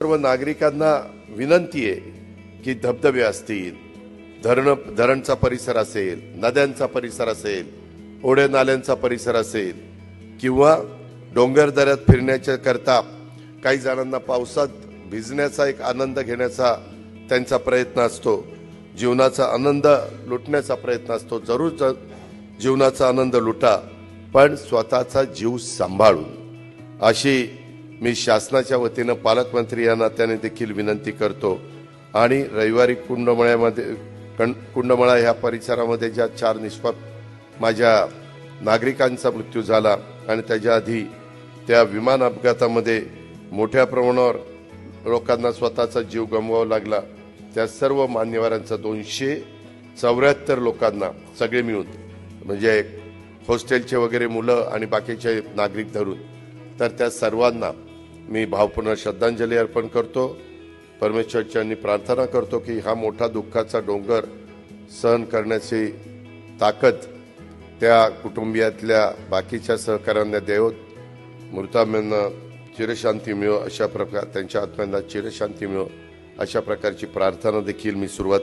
सर्व नागरिकांना विनंती आहे की धबधबे असतील, धरणचा परिसर असेल, नद्यांचा परिसर असेल, ओढे नाल्यांचा परिसर असेल किंवा डोंगर दऱ्यात फिरण्याच्या करता काही जणांना पावसात भिजण्याचा एक आनंद घेण्याचा त्यांचा प्रयत्न असतो, जीवनाचा आनंद लुटण्याचा प्रयत्न असतो। जरूर जीवनाचा आनंद लुटा, पण स्वतःचा जीव सांभाळून अशी मी शासनाच्या वतीने पालकमंत्री यांना त्याने देखील विनंती करतो। आणि रविवारी कुंडमळा ह्या परिसरामध्ये ज्या 4 निष्पाप माझ्या नागरिकांचा मृत्यू झाला आणि त्याच्या आधी त्या विमान अपघातामध्ये मोठ्या प्रमाणावर लोकांना स्वतःचा जीव गमवावा लागला, त्या सर्व मान्यवरांचा 274 लोकांना सगळे मिळून, म्हणजे हॉस्टेलचे वगैरे मुलं आणि बाकीचे नागरिक धरून, तर त्या सर्वांना मी भावपूर्ण श्रद्धांजली अर्पण करतो। परमेश्वरच्यांनी प्रार्थना करतो की हा मोठा दुःखाचा डोंगर सहन करण्याची ताकद त्या कुटुंबियातल्या बाकीच्या सहकाऱ्यांना देवो, मृतांना चिरशांती मिळो, अशा प्रकार त्यांच्या आत्म्यांना चिरशांती मिळो, अशा प्रकारची प्रार्थना देखील मी सुरुवात